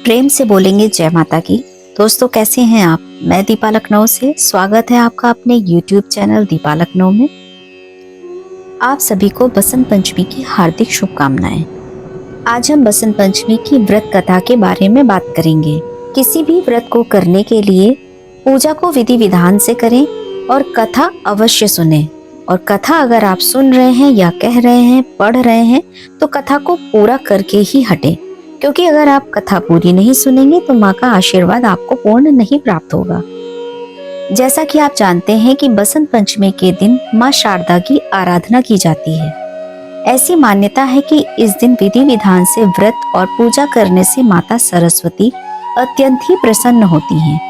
प्रेम से बोलेंगे जय माता की। दोस्तों कैसे हैं आप? मैं दीपा लखनऊ से। स्वागत है आपका अपने YouTube चैनल दीपा लखनऊ में। आप सभी को बसंत पंचमी की हार्दिक शुभकामनाएं। आज हम बसंत पंचमी की व्रत कथा के बारे में बात करेंगे। किसी भी व्रत को करने के लिए पूजा को विधि विधान से करें और कथा अवश्य सुने। और कथा अगर आप सुन रहे हैं या कह रहे हैं, पढ़ रहे हैं तो कथा को पूरा करके ही हटें, क्योंकि अगर आप कथा पूरी नहीं सुनेंगे तो माँ का आशीर्वाद आपको पूर्ण नहीं प्राप्त होगा। जैसा कि आप जानते हैं कि बसंत पंचमी के दिन माँ शारदा की आराधना की जाती है। ऐसी मान्यता है कि इस दिन विधि विधान से व्रत और पूजा करने से माता सरस्वती अत्यंत ही प्रसन्न होती हैं,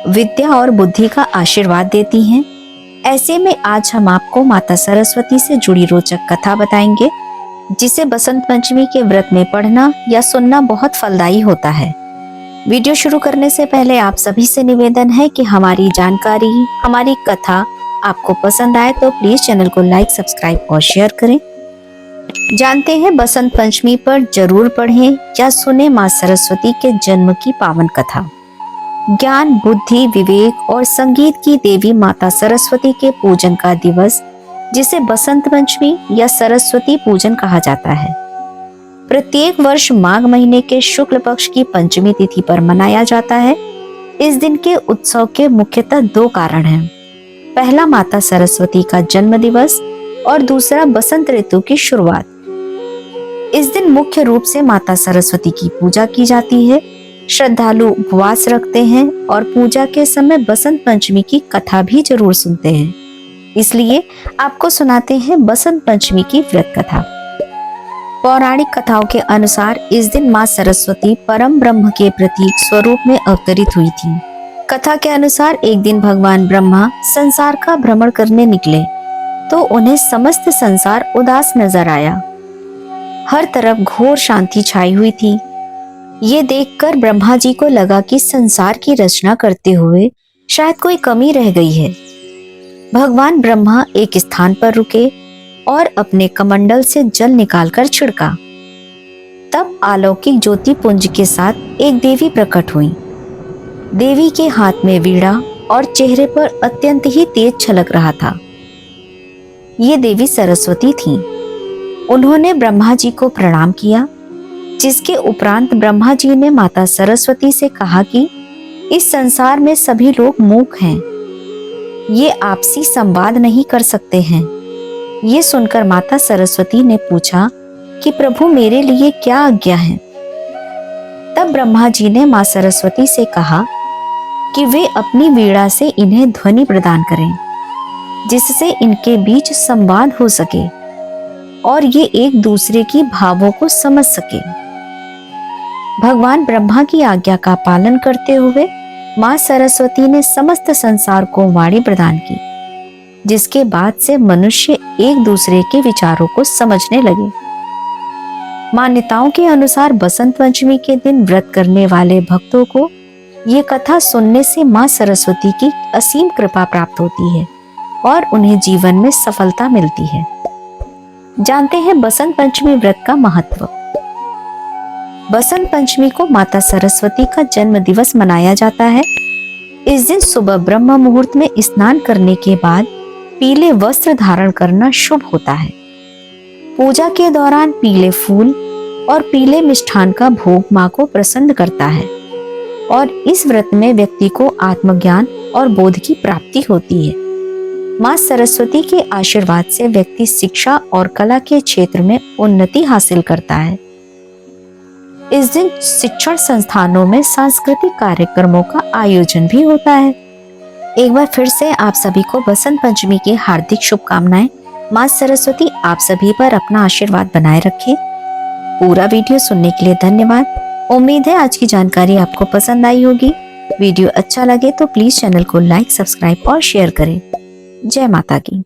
विद्या और बुद्धि का आशीर्वाद देती हैं। ऐसे में आज हम आपको माता सरस्वती से जुड़ी रोचक कथा बताएंगे, जिसे बसंत पंचमी के व्रत में पढ़ना या सुनना बहुत फलदायी होता है। वीडियो शुरू करने से पहले आप सभी से निवेदन है कि हमारी जानकारी, हमारी कथा आपको पसंद आए तो प्लीज चैनल को लाइक, सब्सक्राइब और शेयर करें। जानते हैं बसंत पंचमी पर जरूर पढ़ें या सुने माँ सरस्वती के जन्म की पावन कथा। ज्ञान, बुद्धि, विवेक और संगीत की देवी माता सरस्वती के पूजन का दिवस, जिसे बसंत पंचमी या सरस्वती पूजन कहा जाता है, प्रत्येक वर्ष माघ महीने के शुक्ल पक्ष की पंचमी तिथि पर मनाया जाता है। इस दिन के उत्सव के मुख्यतः दो कारण हैं। पहला माता सरस्वती का जन्म दिवस और दूसरा बसंत ऋतु की शुरुआत। इस दिन मुख्य रूप से माता सरस्वती की पूजा की जाती है। श्रद्धालु उपवास रखते हैं और पूजा के समय बसंत पंचमी की कथा भी जरूर सुनते हैं। इसलिए आपको सुनाते हैं बसंत पंचमी की व्रत कथा। पौराणिक कथाओं के अनुसार इस दिन माँ सरस्वती परम ब्रह्म के प्रतीक स्वरूप में अवतरित हुई थी। कथा के अनुसार एक दिन भगवान ब्रह्मा संसार का भ्रमण करने निकले तो उन्हें समस्त संसार उदास नजर आया। हर तरफ घोर शांति छाई हुई थी। ये देखकर ब्रह्मा जी को लगा कि संसार की रचना करते हुए शायद कोई कमी रह गई है। भगवान ब्रह्मा एक स्थान पर रुके और अपने कमंडल से जल निकालकर छिड़का। तब अलौकिक ज्योति पुंज के साथ एक देवी प्रकट हुई। देवी के हाथ में वीणा और चेहरे पर अत्यंत ही तेज छलक रहा था। ये देवी सरस्वती थीं। उन्होंने ब्रह्मा जी को प्रणाम किया, जिसके उपरांत ब्रह्मा जी ने माता सरस्वती से कहा कि इस संसार में सभी लोग मूक हैं, ये आपसी संवाद नहीं कर सकते हैं। ये सुनकर माता सरस्वती ने पूछा कि प्रभु मेरे लिए क्या आज्ञा है। तब ब्रह्मा जी ने माँ सरस्वती से कहा कि वे अपनी वीणा से इन्हें ध्वनि प्रदान करें, जिससे इनके बीच संवाद हो सके और ये एक दूसरे की भावों को समझ सके। भगवान ब्रह्मा की आज्ञा का पालन करते हुए माँ सरस्वती ने समस्त संसार को वाणी प्रदान की, जिसके बाद से मनुष्य एक दूसरे के विचारों को समझने लगे। मान्यताओं के अनुसार बसंत पंचमी के दिन व्रत करने वाले भक्तों को ये कथा सुनने से माँ सरस्वती की असीम कृपा प्राप्त होती है और उन्हें जीवन में सफलता मिलती है। जानते हैं बसंत पंचमी व्रत का महत्व। बसंत पंचमी को माता सरस्वती का जन्म दिवस मनाया जाता है। इस दिन सुबह ब्रह्म मुहूर्त में स्नान करने के बाद पीले वस्त्र धारण करना शुभ होता है। पूजा के दौरान पीले फूल और पीले मिष्ठान का भोग माँ को प्रसन्न करता है और इस व्रत में व्यक्ति को आत्मज्ञान और बोध की प्राप्ति होती है। माँ सरस्वती के आशीर्वाद से व्यक्ति शिक्षा और कला के क्षेत्र में उन्नति हासिल करता है। इस दिन शिक्षण संस्थानों में सांस्कृतिक कार्यक्रमों का आयोजन भी होता है। एक बार फिर से आप सभी को बसंत पंचमी की हार्दिक शुभकामनाएं। माँ सरस्वती आप सभी पर अपना आशीर्वाद बनाए रखे। पूरा वीडियो सुनने के लिए धन्यवाद। उम्मीद है आज की जानकारी आपको पसंद आई होगी। वीडियो अच्छा लगे तो प्लीज चैनल को लाइक, सब्सक्राइब और शेयर करें। जय माता की।